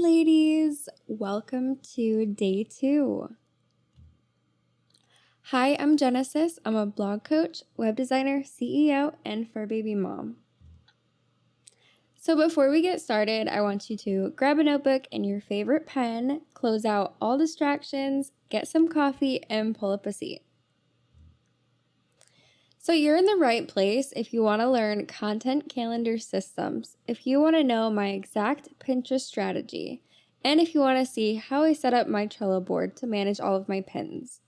ladies! Welcome to day 2. Hi, I'm Genesis. I'm a blog coach, web designer, CEO, and fur baby mom. So before we get started, I want you to grab a notebook and your favorite pen, close out all distractions, get some coffee, and pull up a seat. So you're in the right place if you want to learn content calendar systems, if you want to know my exact Pinterest strategy, and if you want to see how I set up my Trello board to manage all of my pins.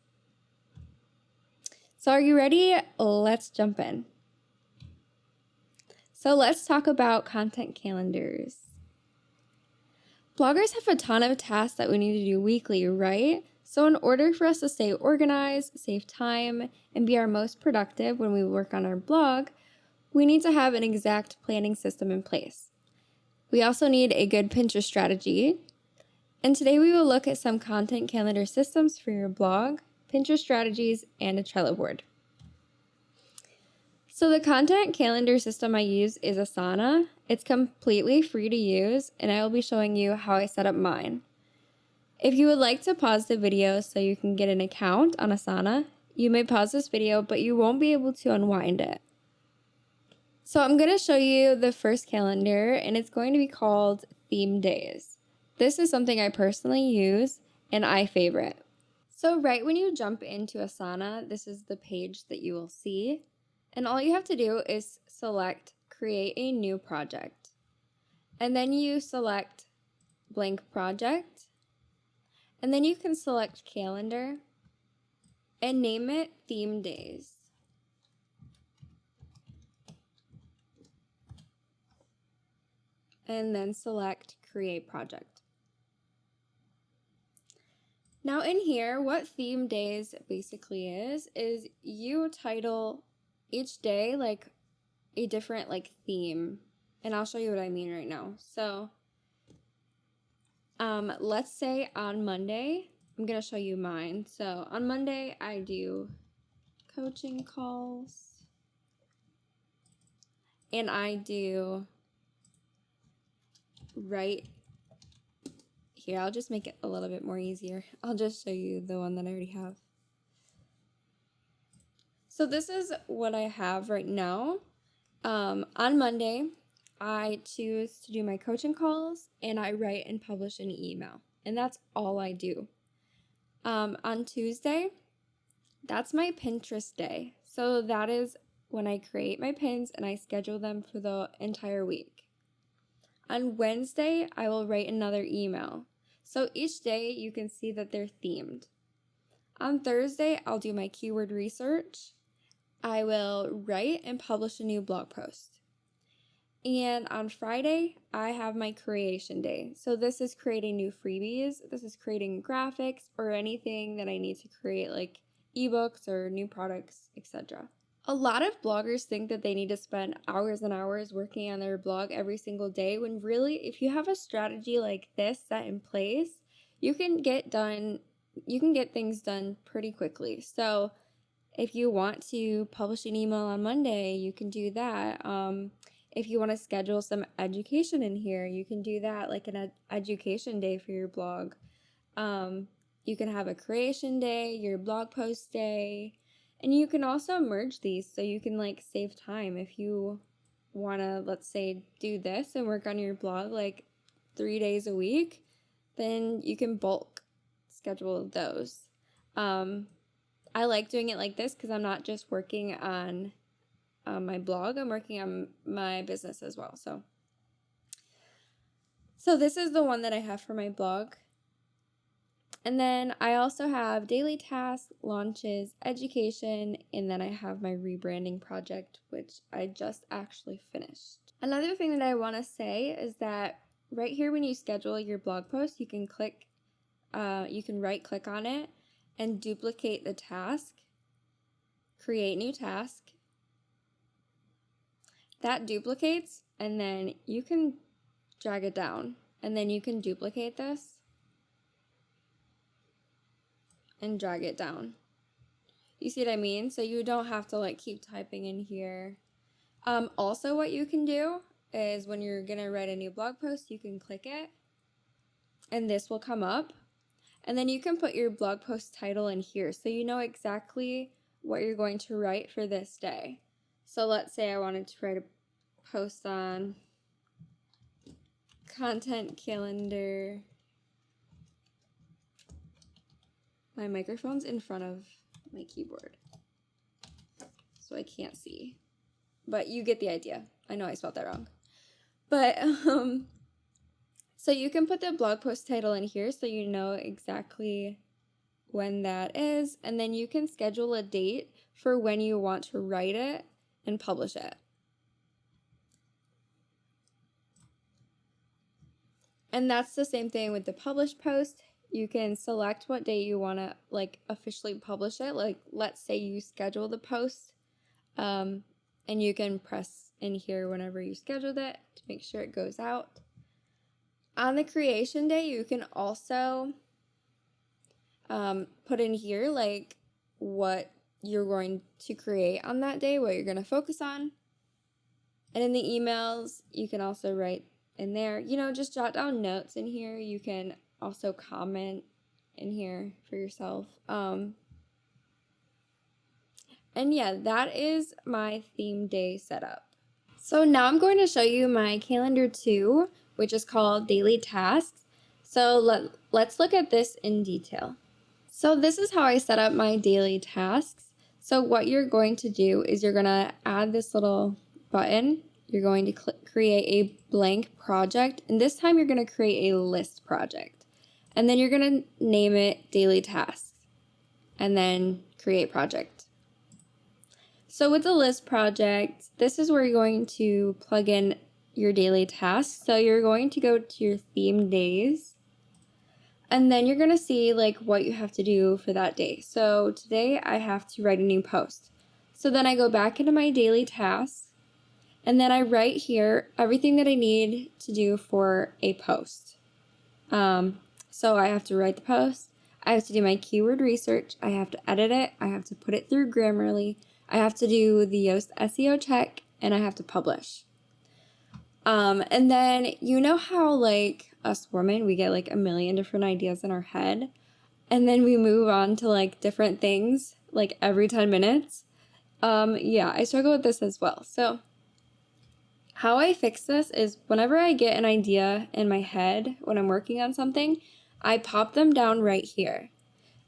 So are you ready? Let's jump in. So let's talk about content calendars. Bloggers have a ton of tasks that we need to do weekly, right? So in order for us to stay organized, save time, and be our most productive when we work on our blog, we need to have an exact planning system in place. We also need a good Pinterest strategy. And today we will look at some content calendar systems for your blog, Pinterest strategies, and a Trello board. So the content calendar system I use is Asana. It's completely free to use, and I will be showing you how I set up mine. If you would like to pause the video so you can get an account on Asana, you may pause this video, but you won't be able to unwind it. So I'm going to show you the first calendar, and it's going to be called Theme Days. This is something I personally use, and I favorite. So right when you jump into Asana, this is the page that you will see. And all you have to do is select Create a New Project. And then you select Blank Project. And then you can select Calendar and name it Theme Days. And then select Create Project. Now in here, what Theme Days basically is you title each day like a different theme. And I'll show you what I mean right now. So let's say on Monday, I'm going to show you mine. So on Monday, I do coaching calls. And I do here, I'll just make it a little bit more easier. I'll just show you the one that I already have. So this is what I have right now. On Monday, I choose to do my coaching calls and I write and publish an email. And that's all I do. On Tuesday, that's my Pinterest day. So that is when I create my pins and I schedule them for the entire week. On Wednesday, I will write another email. So each day you can see that they're themed. On Thursday, I'll do my keyword research. I will write and publish a new blog post. And on Friday, I have my creation day. So this is creating new freebies. This is creating graphics or anything that I need to create, like ebooks or new products, etc. A lot of bloggers think that they need to spend hours and hours working on their blog every single day, when really, if you have a strategy like this set in place, you can get things done pretty quickly. So if you want to publish an email on Monday, you can do that. If you want to schedule some education in here, you can do that, like an education day for your blog. You can have a creation day, your blog post day, and you can also merge these so you can save time. If you want to, let's say, do this and work on your blog 3 days a week, then you can bulk schedule those. I like doing it like this because I'm not just working on my blog, I'm working on my business as well. So this is the one that I have for my blog. And then I also have daily tasks, launches, education, and then I have my rebranding project, which I just actually finished. Another thing that I want to say is that right here when you schedule your blog post, you can right click on it and duplicate the task, create new task. That duplicates, and then you can drag it down, and then you can duplicate this and drag it down. You see what I mean? So you don't have to keep typing in here. Also what you can do is when you're gonna write a new blog post, you can click it and this will come up. And then you can put your blog post title in here so you know exactly what you're going to write for this day. So let's say I wanted to write a post on content calendar. My microphone's in front of my keyboard, so I can't see. But you get the idea. I know I spelled that wrong. But, so you can put the blog post title in here so you know exactly when that is, and then you can schedule a date for when you want to write it and publish it. And that's the same thing with the published post. You can select what day you want to like officially publish it. Like let's say you schedule the post, and you can press in here whenever you scheduled it to make sure it goes out. On the creation day, you can also put in here like what you're going to create on that day, what you're going to focus on. And in the emails, you can also write in there, you know, just jot down notes in here. You can also comment in here for yourself. And yeah, that is my theme day setup. So now I'm going to show you my calendar 2, which is called daily tasks. So let's look at this in detail. So this is how I set up my daily tasks. So what you're going to do is you're going to add this little button. You're going to create a blank project, and this time you're going to create a list project. And then you're going to name it daily tasks and then create project. So with the list project, this is where you're going to plug in your daily tasks. So you're going to go to your theme days, and then you're going to see like what you have to do for that day. So today I have to write a new post. So then I go back into my daily tasks, and then I write here everything that I need to do for a post. So I have to write the post, I have to do my keyword research, I have to edit it, I have to put it through Grammarly, I have to do the Yoast SEO check, and I have to publish. And then you know how like us women, we get like a million different ideas in our head, and then we move on to like different things like every 10 minutes. Yeah, I struggle with this as well. So how I fix this is whenever I get an idea in my head when I'm working on something, I pop them down right here.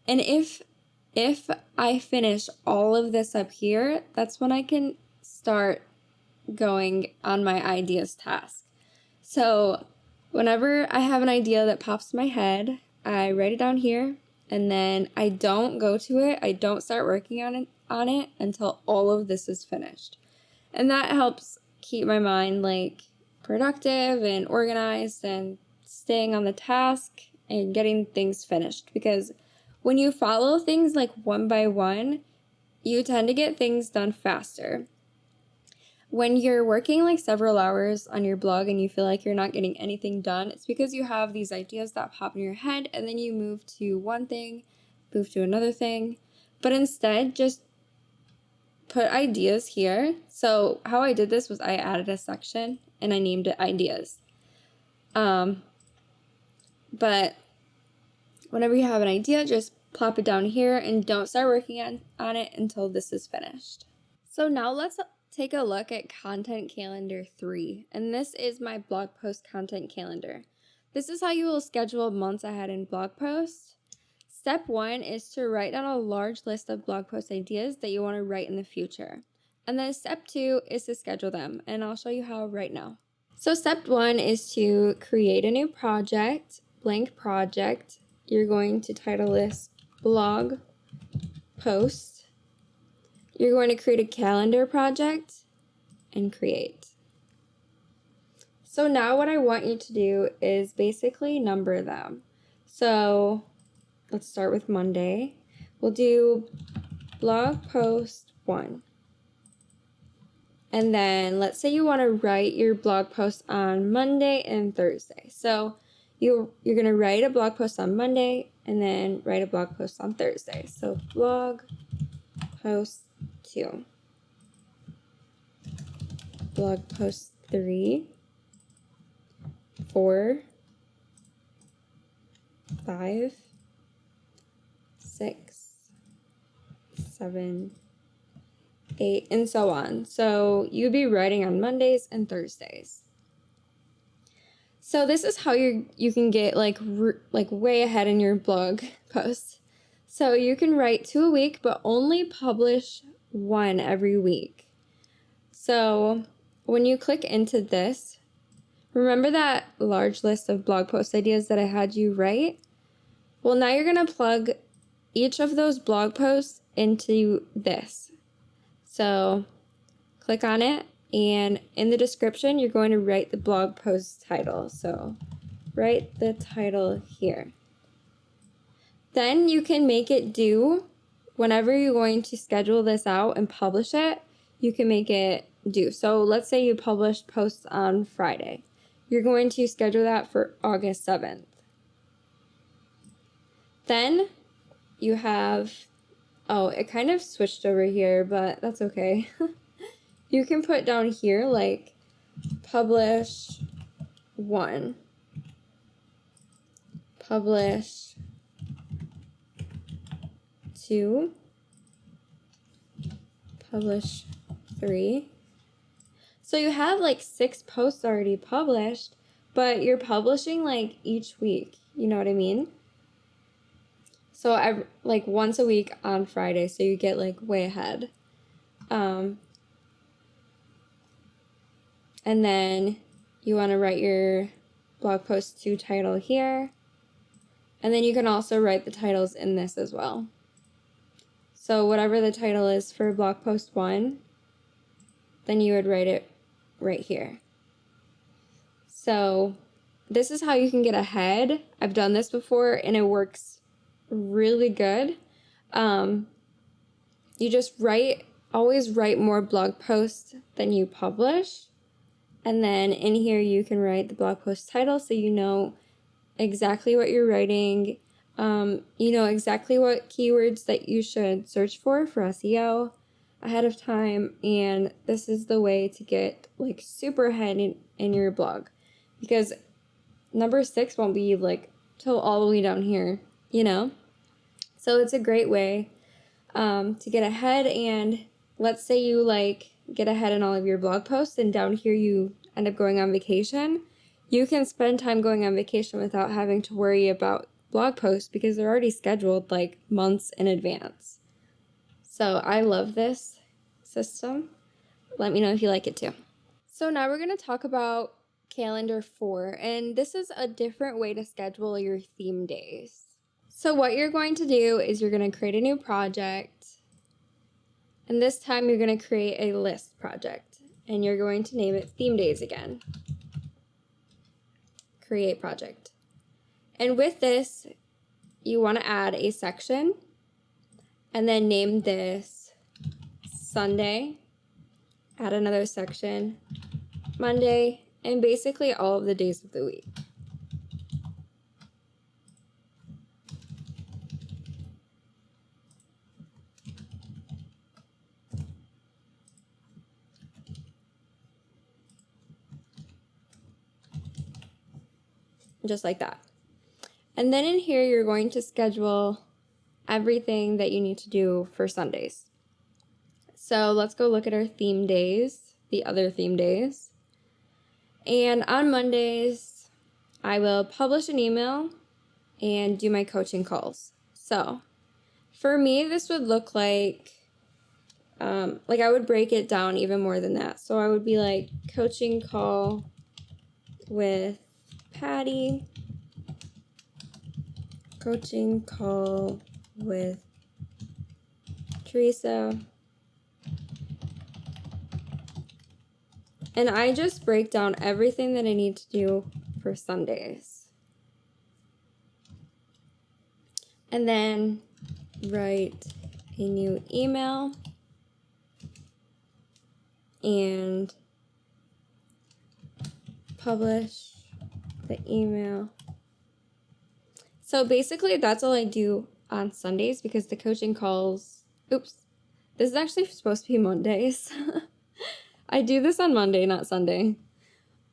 And if I finish all of this up here, that's when I can start going on my ideas task. So whenever I have an idea that pops in my head, I write it down here, and then I don't go to it. I don't start working on it until all of this is finished. And that helps keep my mind like productive and organized and staying on the task and getting things finished, because when you follow things like one by one, you tend to get things done faster. When you're working like several hours on your blog and you feel like you're not getting anything done, it's because you have these ideas that pop in your head, and then you move to one thing, move to another thing. But instead, just put ideas here. So how I did this was I added a section and I named it ideas. But whenever you have an idea, just plop it down here and don't start working on it until this is finished. So now let's take a look at Content Calendar 3, and this is my blog post content calendar. This is how you will schedule months ahead in blog posts. Step 1 is to write down a large list of blog post ideas that you want to write in the future. And then step 2 is to schedule them, and I'll show you how right now. So step 1 is to create a new project, blank project. You're going to title this blog post. You're going to create a calendar project and create. So now what I want you to do is basically number them. So let's start with Monday. We'll do blog post 1. And then let's say you want to write your blog post on Monday and Thursday. So you're going to write a blog post on Monday and then write a blog post on Thursday. So blog post 2. Blog post 3, 4, 5, 6, 7, 8, and so on. So you'd be writing on Mondays and Thursdays. So this is how you can get like way ahead in your blog posts. So you can write 2 a week, but only publish 1 every week. So when you click into this, remember that large list of blog post ideas that I had you write? Well, now you're going to plug each of those blog posts into this. So click on it, and in the description, you're going to write the blog post title. So write the title here. Then you can make it due whenever you're going to schedule this out and publish it. You can make it due. So let's say you published posts on Friday. You're going to schedule that for August 7th. Then you have, oh, it kind of switched over here, but that's okay. You can put down here like publish 1, publish 2, publish 3. So you have like 6 posts already published, but you're publishing like each week. You know what I mean? So I like once a week on Friday, so you get like way ahead. And then you want to write your blog post 2 title here. And then you can also write the titles in this as well. So whatever the title is for blog post 1, then you would write it right here. So this is how you can get ahead. I've done this before and it works really good. You just always write more blog posts than you publish. And then in here you can write the blog post title so you know exactly what you're writing. You know exactly what keywords that you should search for SEO ahead of time. And this is the way to get like super ahead in your blog, because number 6 won't be like till all the way down here, you know? So it's a great way to get ahead. And let's say you like get ahead in all of your blog posts and down here you end up going on vacation. You can spend time going on vacation without having to worry about blog posts because they're already scheduled like months in advance. So I love this system. Let me know if you like it too. So now we're going to talk about Calendar 4, and this is a different way to schedule your theme days. So what you're going to do is you're going to create a new project, and this time you're going to create a list project, and you're going to name it Theme Days again. Create project. And with this, you want to add a section, and then name this Sunday. Add another section, Monday, and basically all of the days of the week. Just like that. And then in here, you're going to schedule everything that you need to do for Sundays. So let's go look at our theme days, the other theme days. And on Mondays, I will publish an email and do my coaching calls. So for me, this would look like I would break it down even more than that. So I would be like coaching call with Patty, coaching call with Teresa. And I just break down everything that I need to do for Sundays. And then write a new email and publish the email. So basically that's all I do on Sundays because the coaching calls, this is actually supposed to be Mondays. I do this on Monday, not Sunday.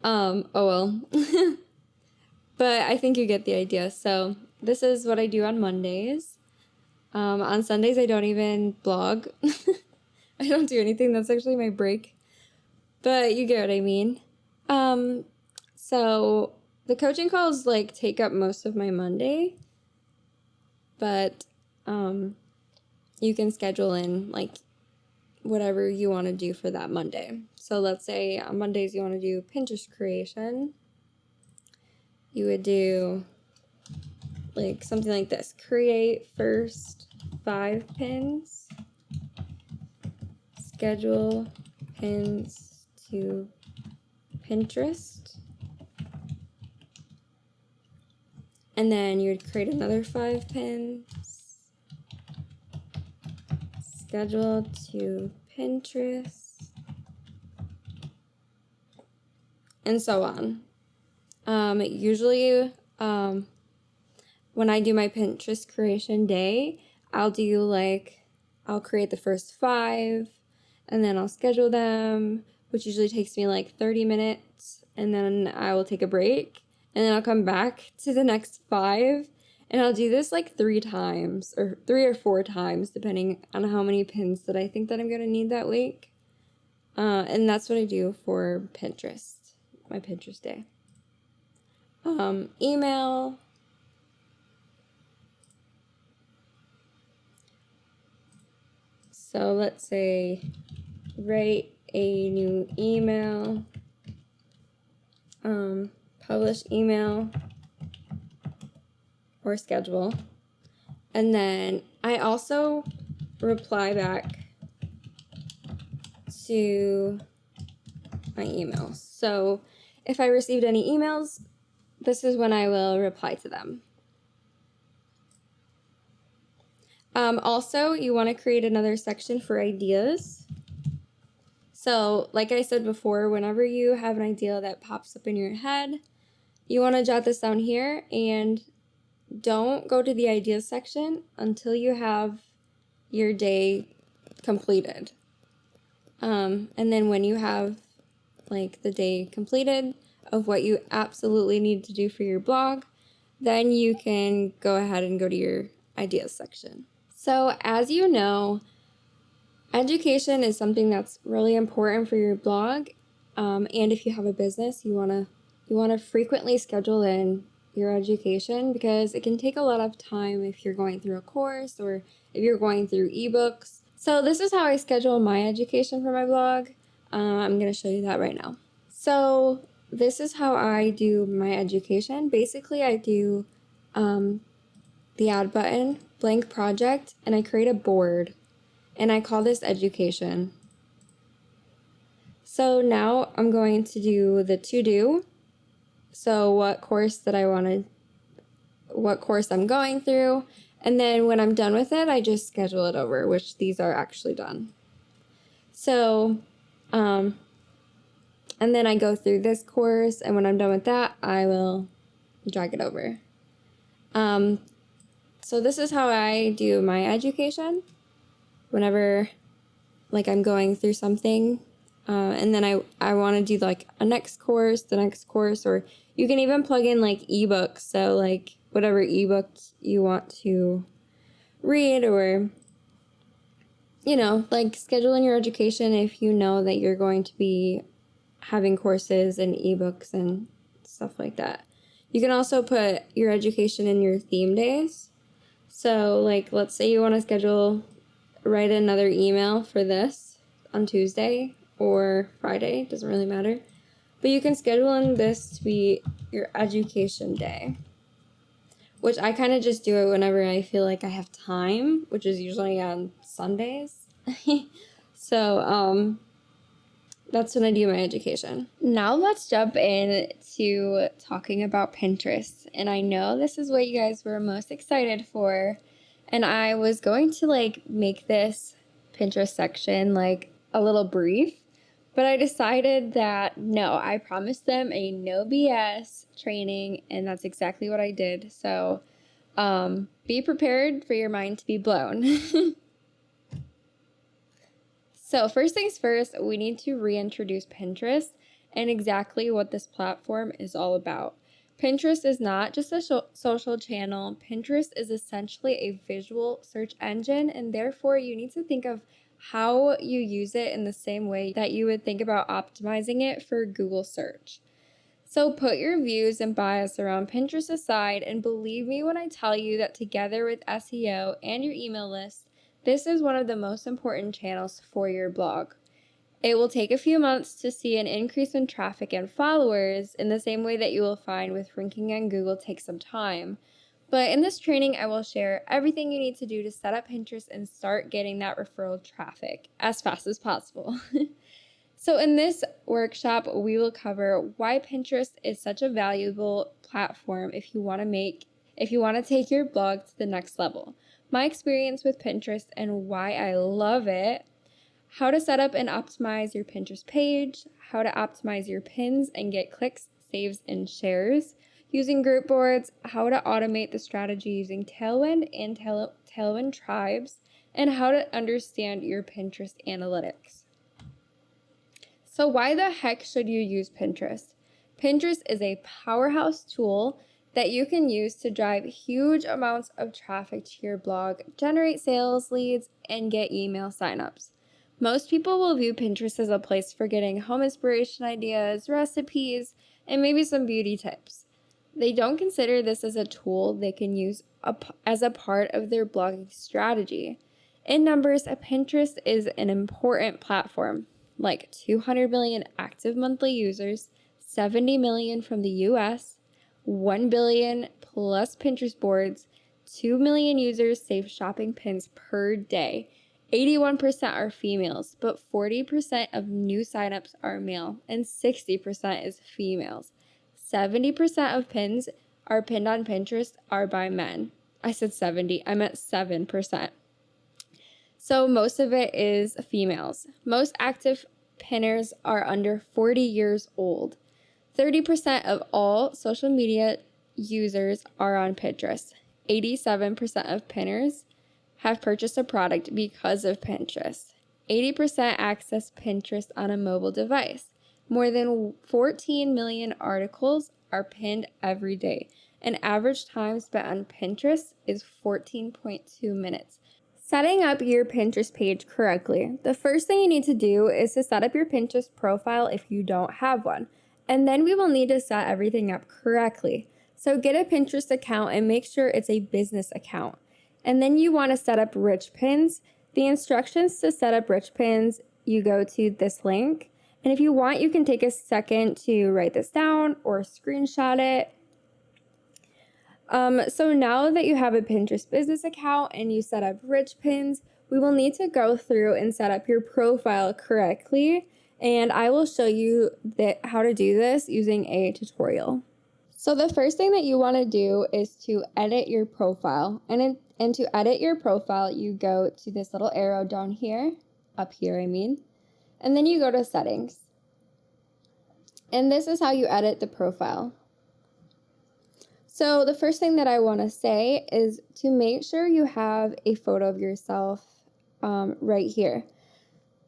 Oh well. But I think you get the idea. So this is what I do on Mondays. On Sundays, I don't even blog. I don't do anything. That's actually my break. But you get what I mean. So the coaching calls like take up most of my Monday. But you can schedule in like whatever you want to do for that Monday. So let's say on Mondays you want to do Pinterest creation. You would do like something like this. Create first 5 pins. Schedule pins to Pinterest. And then you would create another 5 pins. Schedule to Pinterest. And so on. Usually, when I do my Pinterest creation day, I'll create the first 5, and then I'll schedule them, which usually takes me like 30 minutes, and then I will take a break, and then I'll come back to the next 5, and I'll do this like 3 times, or 3 or 4 times, depending on how many pins that I think that I'm gonna need that week. And that's what I do for Pinterest, my Pinterest day. Email. So let's say write a new email, publish email, or schedule. And then I also reply back to my emails. So if I received any emails, this is when I will reply to them. Also, you want to create another section for ideas. So, like I said before, whenever you have an idea that pops up in your head, you want to jot this down here, and don't go to the ideas section until you have your day completed. And then when you have like the day completed of what you absolutely need to do for your blog, then you can go ahead and go to your ideas section. So as you know, education is something that's really important for your blog. And if you have a business, you wanna frequently schedule in your education, because it can take a lot of time if you're going through a course or if you're going through ebooks. So this is how I schedule my education for my blog. I'm gonna show you that right now. So this is how I do my education. Basically, I do the add button, blank project, and I create a board, and I call this education. So now I'm going to do the to-do. So what course I'm going through, and then when I'm done with it, I just schedule it over, which these are actually done. So, and then I go through this course, and when I'm done with that, I will drag it over. So this is how I do my education whenever like I'm going through something. And then I want to do like the next course, or you can even plug in like ebooks. So like whatever ebook you want to read, or, you know, like scheduling your education if you know that you're going to be having courses and ebooks and stuff like that. You can also put your education in your theme days. So like, let's say you want to write another email for this on Tuesday or Friday, doesn't really matter. But you can schedule in this to be your education day, which I kind of just do it whenever I feel like I have time, which is usually on Sundays. So that's when I do my education. Now let's jump into talking about Pinterest. And I know this is what you guys were most excited for. And I was going to like make this Pinterest section like a little brief, but I decided that no, I promised them a no BS training, and that's exactly what I did. So be prepared for your mind to be blown. So first things first, we need to reintroduce Pinterest and exactly what this platform is all about. Pinterest is not just a social channel. Pinterest is essentially a visual search engine, and therefore you need to think of how you use it in the same way that you would think about optimizing it for Google search. So put your views and bias around Pinterest aside and believe me when I tell you that together with SEO and your email list, this is one of the most important channels for your blog. It will take a few months to see an increase in traffic and followers in the same way that you will find with ranking on Google takes some time. But in this training, I will share everything you need to do to set up Pinterest and start getting that referral traffic as fast as possible. So in this workshop, we will cover why Pinterest is such a valuable platform if you want to take your blog to the next level, my experience with Pinterest and why I love it, how to set up and optimize your Pinterest page, how to optimize your pins and get clicks, saves, and shares using group boards, how to automate the strategy using Tailwind and Tailwind tribes, and how to understand your Pinterest analytics. So why the heck should you use Pinterest? Pinterest is a powerhouse tool that you can use to drive huge amounts of traffic to your blog, generate sales leads, and get email signups. Most people will view Pinterest as a place for getting home inspiration ideas, recipes, and maybe some beauty tips. They don't consider this as a tool they can use as a part of their blogging strategy. In numbers, Pinterest is an important platform, like 200 million active monthly users, 70 million from the US, 1 billion plus Pinterest boards, 2 million users save shopping pins per day. 81% are females, but 40% of new signups are male, and 60% is females. 70% of pins are pinned on Pinterest are by men. I said 70, I meant 7%. So most of it is females. Most active pinners are under 40 years old. 30% of all social media users are on Pinterest. 87% of pinners have purchased a product because of Pinterest. 80% access Pinterest on a mobile device. More than 14 million articles are pinned every day. An average time spent on Pinterest is 14.2 minutes. Setting up your Pinterest page correctly. The first thing you need to do is to set up your Pinterest profile if you don't have one. And then we will need to set everything up correctly. So get a Pinterest account and make sure it's a business account. And then you want to set up rich pins. The instructions to set up rich pins, you go to this link. And if you want, you can take a second to write this down or screenshot it. So now that you have a Pinterest business account and you set up rich pins, we will need to go through and set up your profile correctly. And I will show you how to do this using a tutorial. So the first thing that you want to do is to edit your profile. And to edit your profile, you go to this little arrow down here, up here I mean, and then you go to settings. And this is how you edit the profile. So the first thing that I want to say is to make sure you have a photo of yourself right here.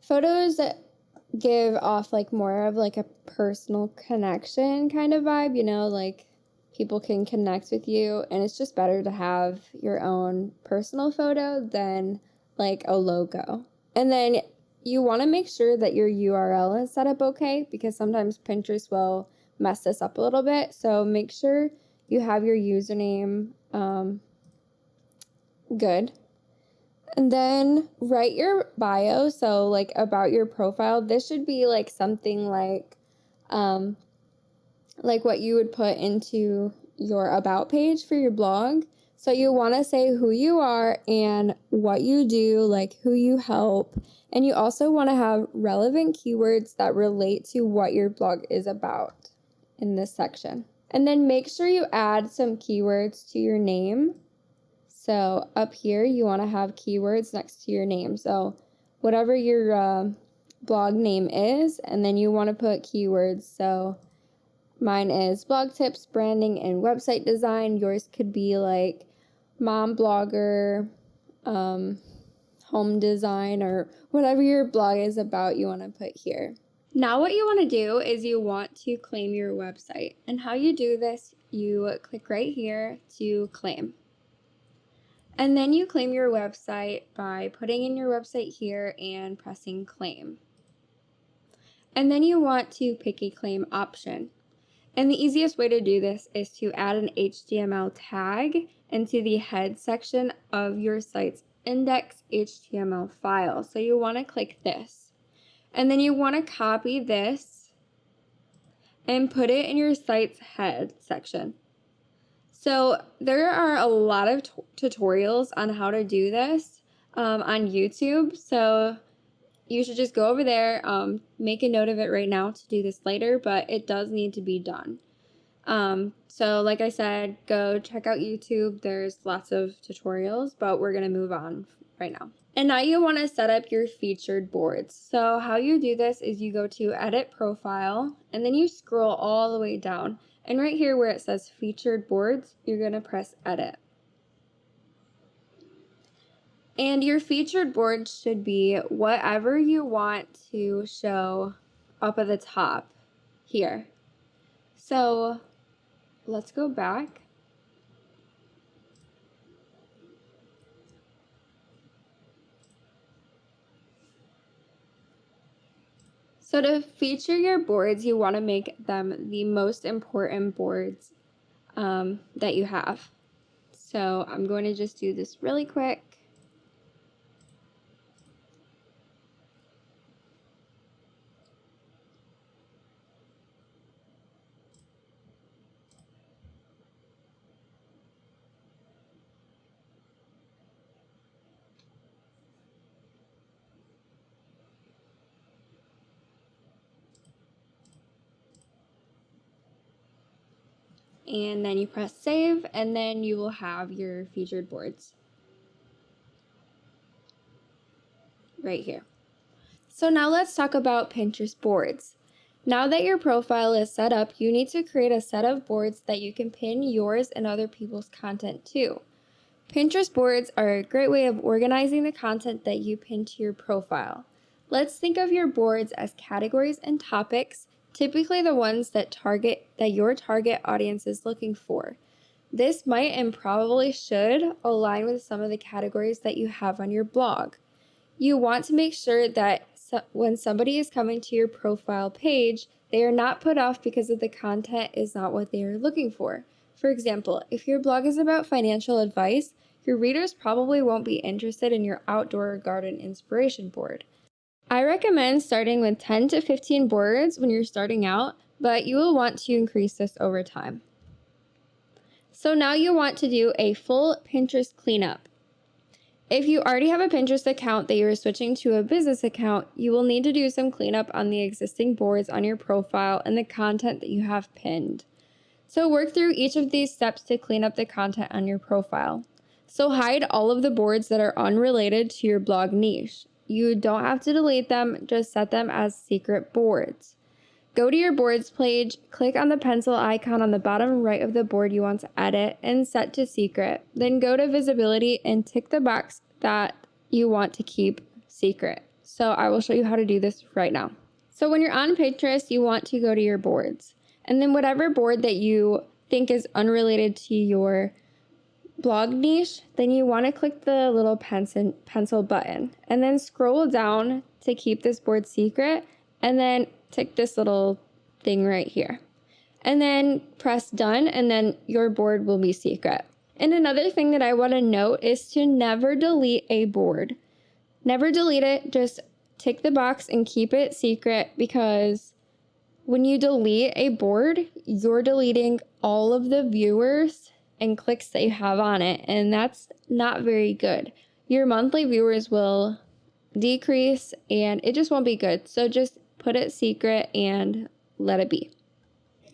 Photos give off like more of like a personal connection kind of vibe, you know, like people can connect with you, and it's just better to have your own personal photo than like a logo. And then you want to make sure that your URL is set up okay, because sometimes Pinterest will mess this up a little bit. So make sure you have your username good. And then write your bio, so like about your profile. This should be like something like what you would put into your about page for your blog. So you want to say who you are and what you do, like who you help. And you also want to have relevant keywords that relate to what your blog is about in this section. And then make sure you add some keywords to your name. So up here, you want to have keywords next to your name. So whatever your blog name is, and then you want to put keywords. So mine is blog tips, branding, and website design. Yours could be like mom blogger, home design, or whatever your blog is about, you want to put here. Now what you want to do is you want to claim your website. And how you do this, you click right here to claim. And then you claim your website by putting in your website here and pressing claim. And then you want to pick a claim option. And the easiest way to do this is to add an HTML tag into the head section of your site's index HTML file. So you want to click this. And then you want to copy this and put it in your site's head section. So there are a lot of tutorials on how to do this on YouTube. So you should just go over there, make a note of it right now to do this later, but it does need to be done. So like I said, go check out YouTube. There's lots of tutorials, but we're going to move on right now. And now you want to set up your featured boards. So how you do this is you go to Edit Profile, and then you scroll all the way down. And right here where it says Featured Boards, you're going to press Edit. And your featured board should be whatever you want to show up at the top here. So let's go back. So to feature your boards, you want to make them the most important boards that you have. So I'm going to just do this really quick. And then you press save, and then you will have your featured boards right here. So now let's talk about Pinterest boards. Now that your profile is set up, you need to create a set of boards that you can pin yours and other people's content to. Pinterest boards are a great way of organizing the content that you pin to your profile. Let's think of your boards as categories and topics, typically the ones that your target audience is looking for. This might and probably should align with some of the categories that you have on your blog. You want to make sure that when somebody is coming to your profile page, they are not put off because of the content is not what they are looking for. For example, if your blog is about financial advice, your readers probably won't be interested in your outdoor garden inspiration board. I recommend starting with 10 to 15 boards when you're starting out, but you will want to increase this over time. So now you want to do a full Pinterest cleanup. If you already have a Pinterest account that you're switching to a business account, you will need to do some cleanup on the existing boards on your profile and the content that you have pinned. So work through each of these steps to clean up the content on your profile. So hide all of the boards that are unrelated to your blog niche. You don't have to delete them, just set them as secret boards. Go to your boards page, click on the pencil icon on the bottom right of the board you want to edit and set to secret. Then go to visibility and tick the box that you want to keep secret. So I will show you how to do this right now. So when you're on Pinterest, you want to go to your boards. And then whatever board that you think is unrelated to your blog niche, then you want to click the little pencil button and then scroll down to keep this board secret, and then tick this little thing right here. And then press done, and then your board will be secret. And another thing that I want to note is to never delete a board. Never delete it, just tick the box and keep it secret, because when you delete a board, you're deleting all of the viewers and clicks that you have on it, and that's not very good. Your monthly viewers will decrease and it just won't be good. So just put it secret and let it be.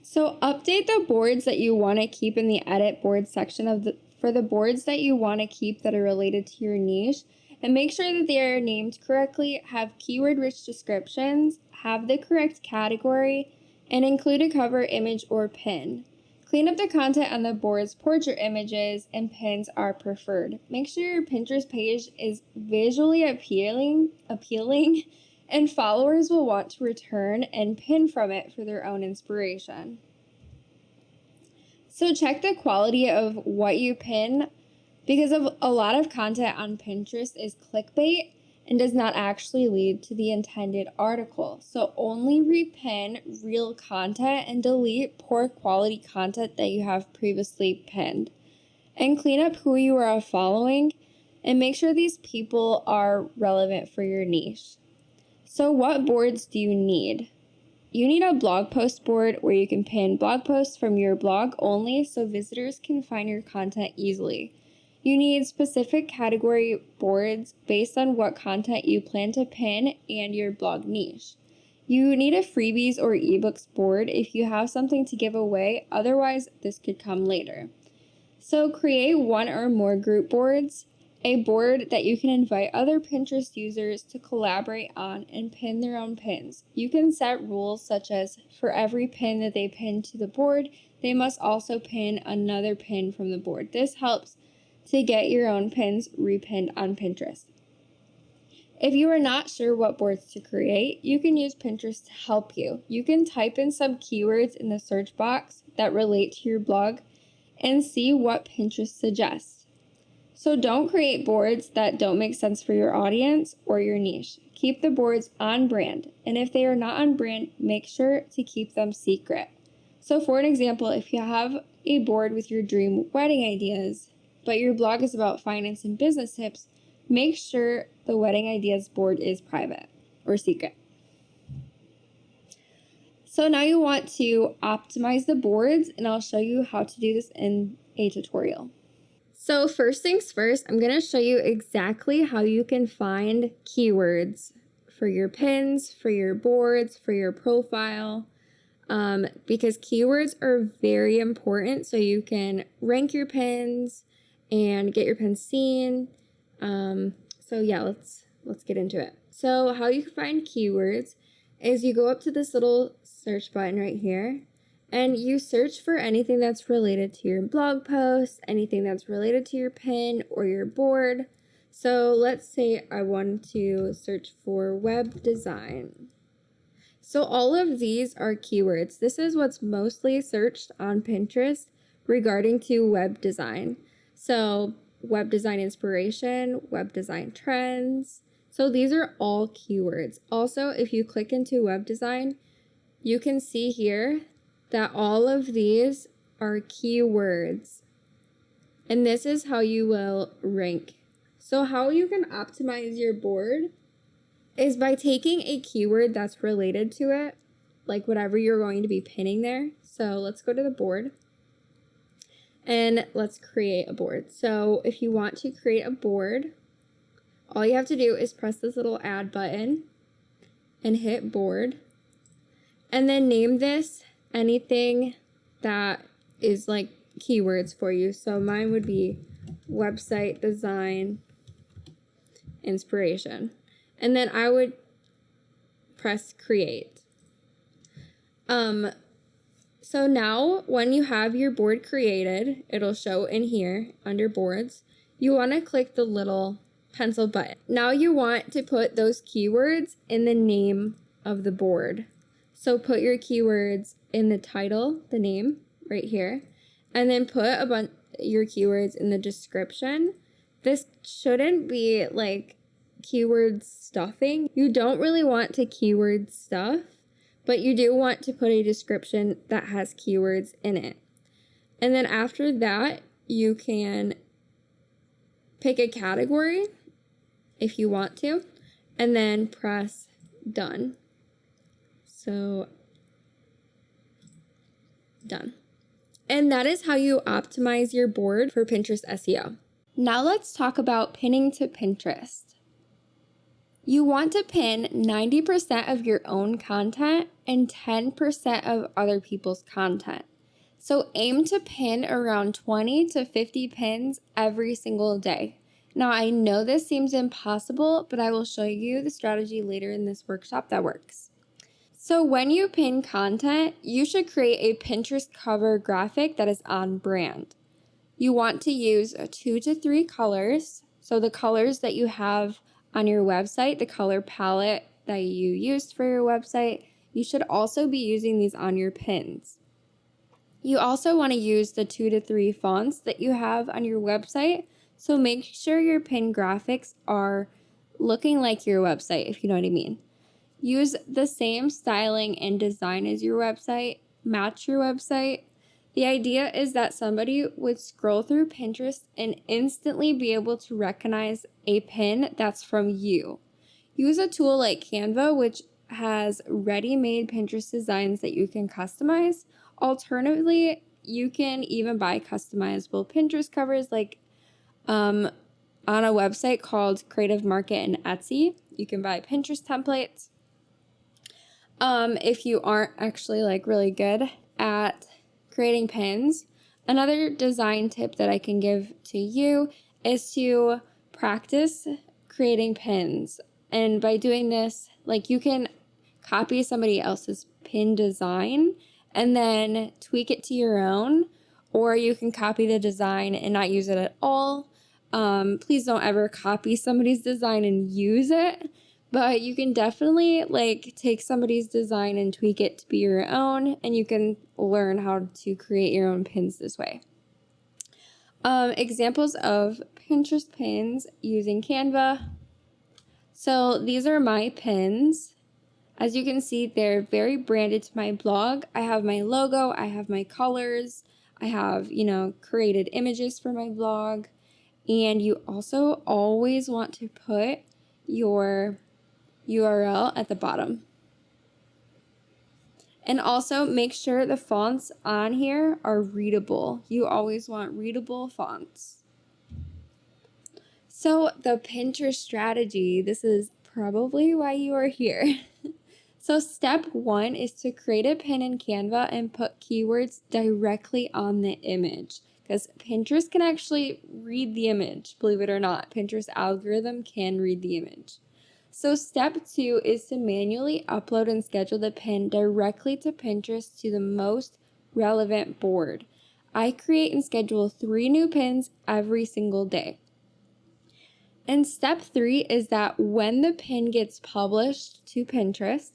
So update the boards that you want to keep in the edit board section for the boards that you want to keep that are related to your niche, and make sure that they are named correctly, have keyword rich descriptions, have the correct category, and include a cover image or pin. Clean up the content on the boards, portrait images, and pins are preferred. Make sure your Pinterest page is visually appealing and followers will want to return and pin from it for their own inspiration. So check the quality of what you pin, because of a lot of content on Pinterest is clickbait and does not actually lead to the intended article. So only repin real content and delete poor quality content that you have previously pinned. And clean up who you are following and make sure these people are relevant for your niche. So what boards do you need? You need a blog post board where you can pin blog posts from your blog only so visitors can find your content easily. You need specific category boards based on what content you plan to pin and your blog niche. You need a freebies or ebooks board if you have something to give away, otherwise this could come later. So create one or more group boards, a board that you can invite other Pinterest users to collaborate on and pin their own pins. You can set rules such as for every pin that they pin to the board, they must also pin another pin from the board. This helps to get your own pins repinned on Pinterest. If you are not sure what boards to create, you can use Pinterest to help you. You can type in some keywords in the search box that relate to your blog and see what Pinterest suggests. So don't create boards that don't make sense for your audience or your niche. Keep the boards on brand, and if they are not on brand, make sure to keep them secret. So for an example, if you have a board with your dream wedding ideas, but your blog is about finance and business tips, make sure the wedding ideas board is private or secret. So now you want to optimize the boards, and I'll show you how to do this in a tutorial. So first things first, I'm going to show you exactly how you can find keywords for your pins, for your boards, for your profile, because keywords are very important so you can rank your pins and get your pins seen. So yeah, let's get into it. So how you find keywords is you go up to this little search button right here and you search for anything that's related to your blog post, anything that's related to your pin or your board. So let's say I want to search for web design. So all of these are keywords. This is what's mostly searched on Pinterest regarding to web design. So web design inspiration, web design trends. So these are all keywords. Also, if you click into web design, you can see here that all of these are keywords. And this is how you will rank. So how you can optimize your board is by taking a keyword that's related to it, like whatever you're going to be pinning there. So let's go to the board and let's create a board. So if you want to create a board, all you have to do is press this little add button and hit board, and then name this anything that is like keywords for you. So mine would be website design inspiration. And then I would press create. So now when you have your board created, it'll show in here under boards. You want to click the little pencil button. Now you want to put those keywords in the name of the board. So put your keywords in the title, the name right here, and then put your keywords in the description. This shouldn't be like keyword stuffing. You don't really want to keyword stuff, but you do want to put a description that has keywords in it. And then after that, you can pick a category if you want to, and then press done. So done. And that is how you optimize your board for Pinterest SEO. Now let's talk about pinning to Pinterest. You want to pin 90% of your own content and 10% of other people's content. So aim to pin around 20 to 50 pins every single day. Now I know this seems impossible, but I will show you the strategy later in this workshop that works. So when you pin content, you should create a Pinterest cover graphic that is on brand. You want to use 2 to 3 colors. So the colors that you have on your website, the color palette that you used for your website, you should also be using these on your pins. You also want to use the 2 to 3 fonts that you have on your website. So make sure your pin graphics are looking like your website, if you know what I mean. Use the same styling and design as your website, match your website. The idea is that somebody would scroll through Pinterest and instantly be able to recognize a pin that's from you. Use a tool like Canva, which has ready-made Pinterest designs that you can customize. Alternatively, you can even buy customizable Pinterest covers like on a website called Creative Market and Etsy. You can buy Pinterest templates. If you aren't actually like really good at creating pins, another design tip that I can give to you is to practice creating pins. And by doing this, like you can copy somebody else's pin design and then tweak it to your own, or you can copy the design and not use it at all. Please don't ever copy somebody's design and use it. But you can definitely like take somebody's design and tweak it to be your own, and you can learn how to create your own pins this way. Examples of Pinterest pins using Canva. So these are my pins. As you can see, they're very branded to my blog. I have my logo, I have my colors, I have, created images for my blog. And you also always want to put your URL at the bottom. And also make sure the fonts on here are readable. You always want readable fonts. So the Pinterest strategy, this is probably why you are here. So step 1 is to create a pin in Canva and put keywords directly on the image, because Pinterest can actually read the image, believe it or not. Pinterest algorithm can read the image. So step 2 is to manually upload and schedule the pin directly to Pinterest to the most relevant board. I create and schedule 3 new pins every single day. And step 3 is that when the pin gets published to Pinterest,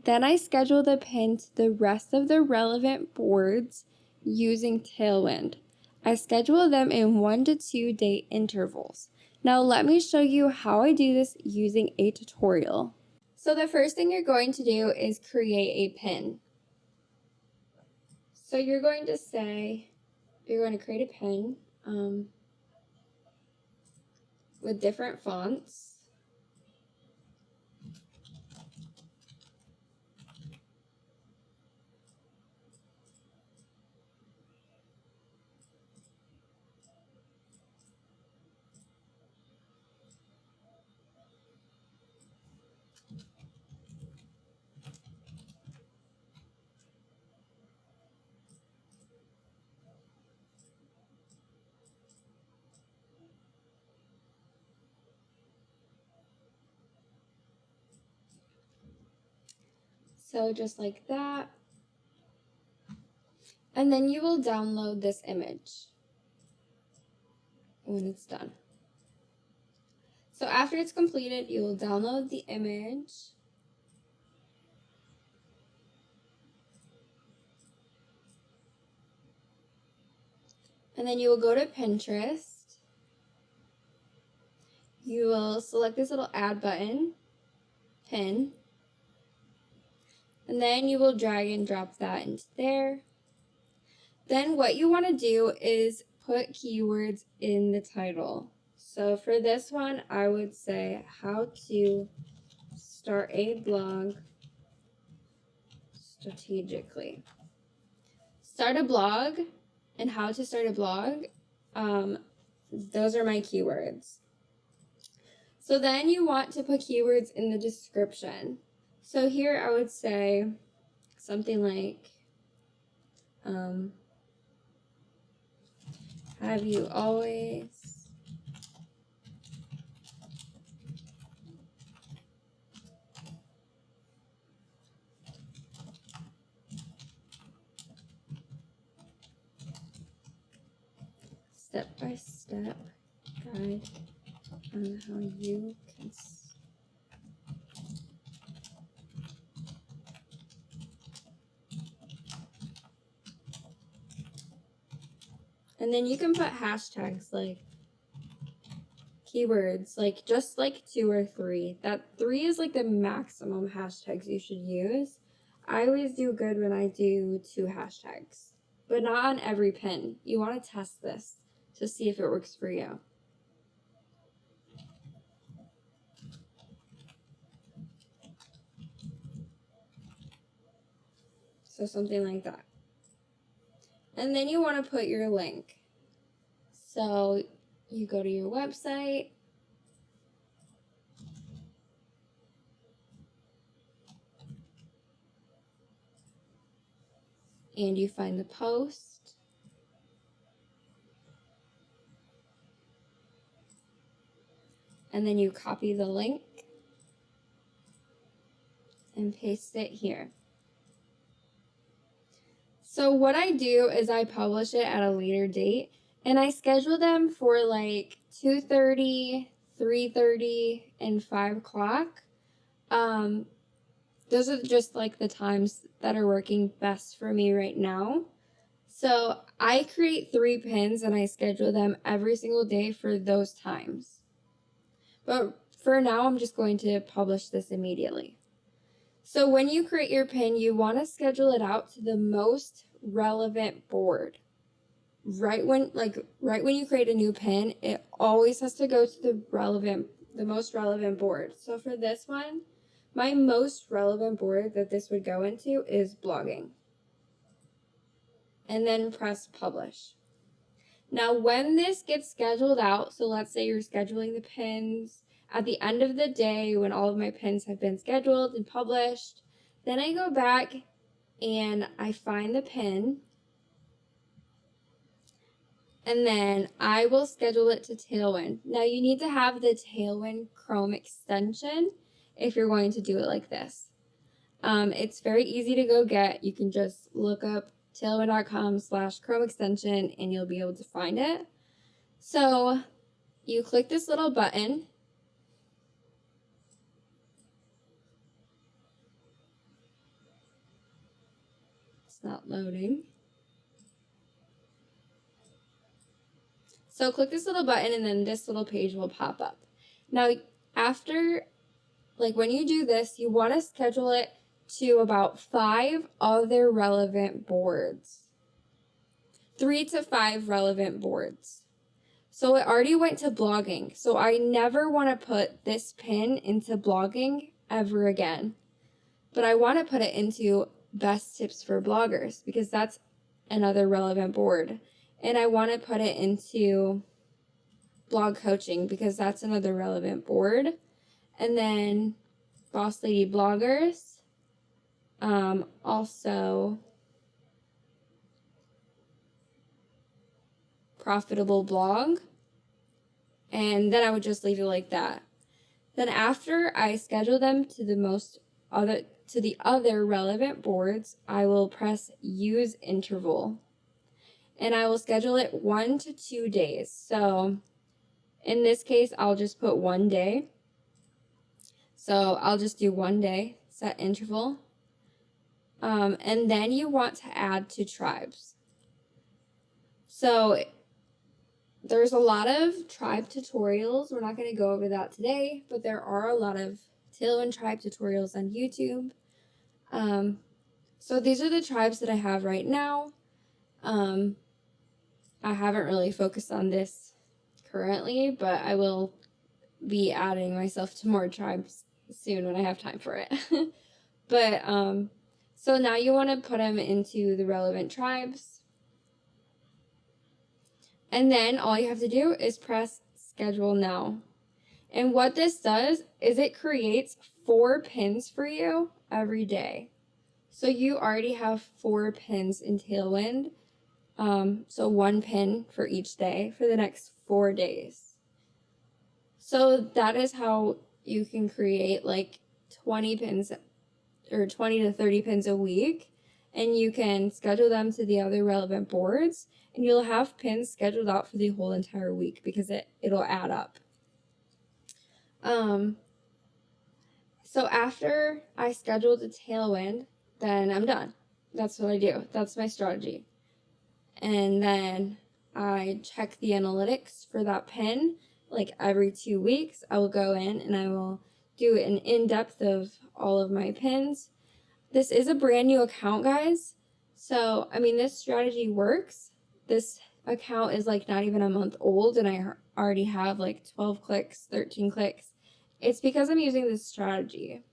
then I schedule the pin to the rest of the relevant boards using Tailwind. I schedule them in 1 to 2 day intervals. Now let me show you how I do this using a tutorial. So the first thing you're going to do is create a pin. So you're going to create a pin with different fonts. So just like that. And then you will download this image when it's done. So after it's completed, you will download the image. And then you will go to Pinterest. You will select this little add button, pin. And then you will drag and drop that into there. Then what you want to do is put keywords in the title. So for this one, I would say how to start a blog strategically. Start a blog and how to start a blog. Those are my keywords. So then you want to put keywords in the description. So here I would say something like, have you always step-by-step guide on how you can And then you can put hashtags like keywords, like just like 2 or 3. That 3 is like the maximum hashtags you should use. I always do good when I do 2 hashtags, but not on every pin. You want to test this to see if it works for you. So something like that. And then you want to put your link. So you go to your website. And you find the post. And then you copy the link and paste it here. So what I do is I publish it at a later date, and I schedule them for like 2:30, 3:30, and 5 o'clock. Those are just like the times that are working best for me right now. So I create 3 pins and I schedule them every single day for those times. But for now, I'm just going to publish this immediately. So when you create your pin, you want to schedule it out to the most relevant board. Right when you create a new pin, it always has to go to the most relevant board. So for this one, my most relevant board that this would go into is blogging. And then press publish. Now when this gets scheduled out, so let's say you're scheduling the pins at the end of the day when all of my pins have been scheduled and published, then I go back and I find the pin, and then I will schedule it to Tailwind. Now you need to have the Tailwind Chrome extension if you're going to do it like this. It's very easy to go get. You can just look up tailwind.com/Chrome extension and you'll be able to find it. So you click this little button. It's not loading. So click this little button and then this little page will pop up. Now after, like when you do this, you want to schedule it to about 5 other relevant boards. 3 to 5 relevant boards. So it already went to blogging. So I never want to put this pin into blogging ever again. But I want to put it into best tips for bloggers because that's another relevant board. And I want to put it into blog coaching because that's another relevant board. And then Boss Lady Bloggers. Also Profitable Blog. And then I would just leave it like that. Then after I schedule them to the other relevant boards, I will press use interval. And I will schedule it 1 to 2 days. So in this case, I'll just put 1 day. So I'll just do 1 day, set interval. And then you want to add to tribes. So there's a lot of tribe tutorials. We're not going to go over that today, but there are a lot of Tailwind tribe tutorials on YouTube. So these are the tribes that I have right now. I haven't really focused on this currently, but I will be adding myself to more tribes soon when I have time for it. But so now you want to put them into the relevant tribes. And then all you have to do is press schedule now. And what this does is it creates 4 pins for you every day. So you already have 4 pins in Tailwind. So 1 pin for each day for the next 4 days. So that is how you can create like 20 pins or 20 to 30 pins a week. And you can schedule them to the other relevant boards, and you'll have pins scheduled out for the whole entire week because it'll add up. So after I schedule the Tailwind, then I'm done. That's what I do. That's my strategy. And then I check the analytics for that pin. Like every 2 weeks, I will go in and I will do an in-depth of all of my pins. This is a brand new account, guys. So, I mean, this strategy works. This account is like not even a month old and I already have like 12 clicks, 13 clicks. It's because I'm using this strategy.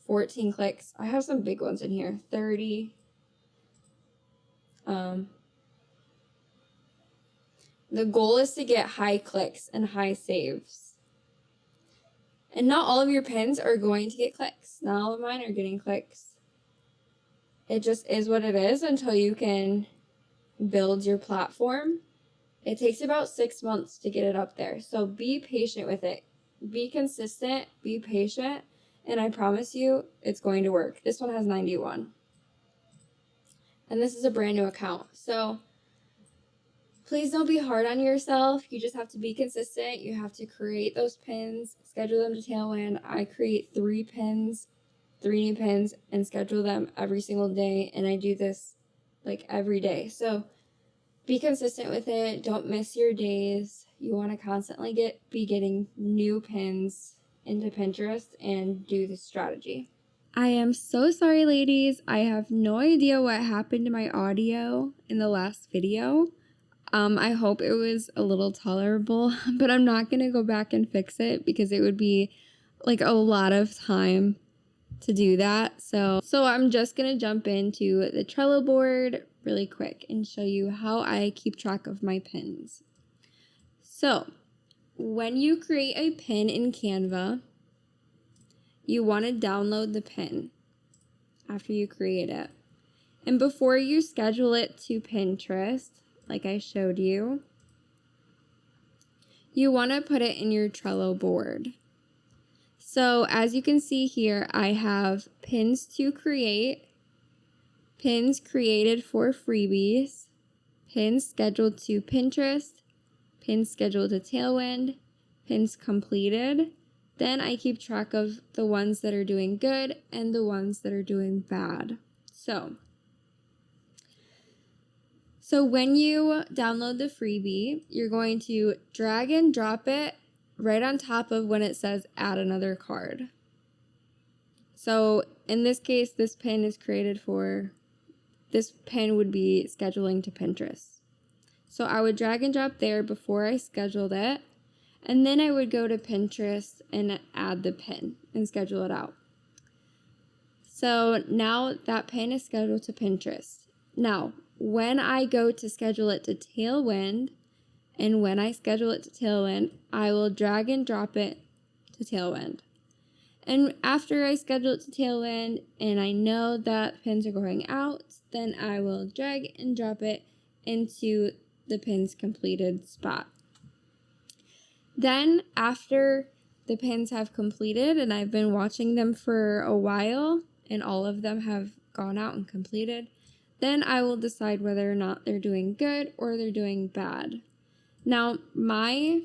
14 clicks. I have some big ones in here. 30. The goal is to get high clicks and high saves. And not all of your pins are going to get clicks. Not all of mine are getting clicks. It just is what it is until you can build your platform. It takes about 6 months to get it up there. So be patient with it. Be consistent, be patient, and I promise you it's going to work. This one has 91. And this is a brand new account. So please don't be hard on yourself. You just have to be consistent. You have to create those pins, schedule them to Tailwind. I create 3 pins, 3 new pins, and schedule them every single day. And I do this like every day. So be consistent with it. Don't miss your days. You want to constantly be getting new pins into Pinterest and do this strategy. I am so sorry, ladies. I have no idea what happened to my audio in the last video. I hope it was a little tolerable, but I'm not going to go back and fix it because it would be like a lot of time to do that. So I'm just going to jump into the Trello board really quick and show you how I keep track of my pins. So when you create a pin in Canva, you want to download the pin after you create it. And before you schedule it to Pinterest, like I showed you, you want to put it in your Trello board. So as you can see here, I have pins to create, pins created for freebies, pins scheduled to Pinterest, pins scheduled to Tailwind, pins completed. Then I keep track of the ones that are doing good and the ones that are doing bad. So when you download the freebie, you're going to drag and drop it right on top of when it says add another card. So in this case, this pin is created for, this pin would be scheduling to Pinterest. So I would drag and drop there before I scheduled it. And then I would go to Pinterest and add the pin and schedule it out. So now that pin is scheduled to Pinterest. Now, when I go to schedule it to Tailwind, and when I schedule it to Tailwind, I will drag and drop it to Tailwind. And after I schedule it to Tailwind and I know that pins are going out, then I will drag and drop it into the pins completed spot. Then after the pins have completed and I've been watching them for a while and all of them have gone out and completed, then I will decide whether or not they're doing good or they're doing bad. Now, my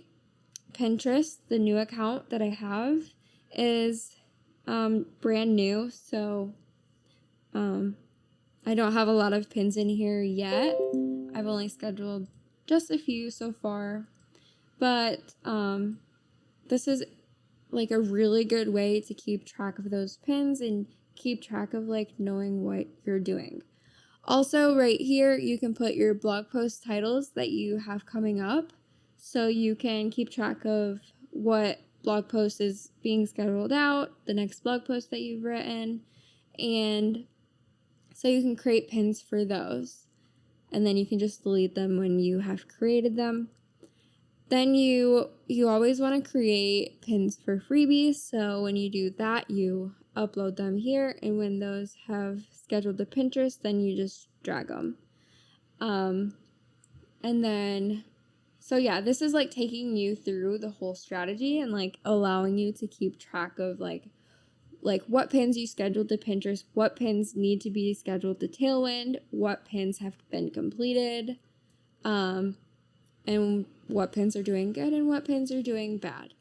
Pinterest, the new account that I have, is brand new, so I don't have a lot of pins in here yet. I've only scheduled just a few so far, but this is like a really good way to keep track of those pins and keep track of like knowing what you're doing. Also, right here, you can put your blog post titles that you have coming up, so you can keep track of what blog post is being scheduled out, the next blog post that you've written, and so you can create pins for those. And then you can just delete them when you have created them. Then you always want to create pins for freebies, so when you do that, you upload them here, and when those have scheduled to Pinterest, then you just drag them. And then, so yeah, this is like taking you through the whole strategy and like allowing you to keep track of like what pins you scheduled to Pinterest, what pins need to be scheduled to Tailwind, what pins have been completed, and what pins are doing good and what pins are doing bad.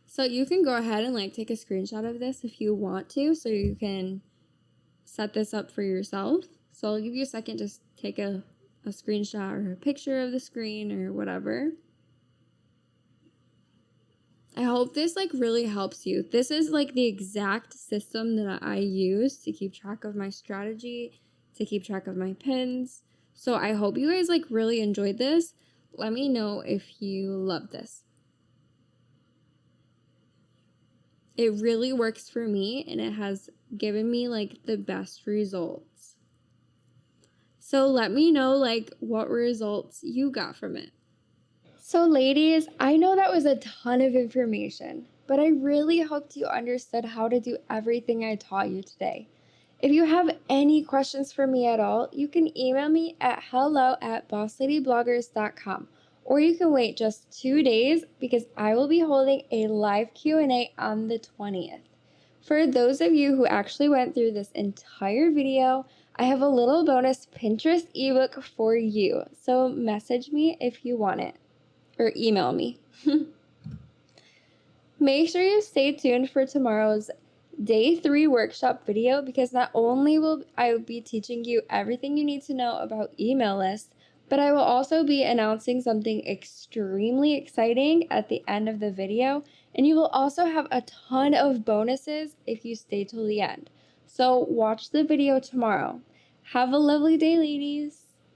So you can go ahead and like take a screenshot of this if you want to, so you can set this up for yourself. So I'll give you a second to take a a screenshot or a picture of the screen or whatever. I hope this like really helps you. This is like the exact system that I use to keep track of my strategy, to keep track of my pins. So I hope you guys like really enjoyed this. Let me know if you love this. It really works for me and it has given me like the best results. So let me know like what results you got from it. So ladies, I know that was a ton of information, but I really hoped you understood how to do everything I taught you today. If you have any questions for me at all, you can email me at hello@bossladybloggers.com, or you can wait just 2 days because I will be holding a live Q&A on the 20th. For those of you who actually went through this entire video, I have a little bonus Pinterest ebook for you. So message me if you want it, or email me. Make sure you stay tuned for tomorrow's day 3 workshop video because not only will I be teaching you everything you need to know about email lists, but I will also be announcing something extremely exciting at the end of the video, and you will also have a ton of bonuses if you stay till the end. So watch the video tomorrow. Have a lovely day, ladies.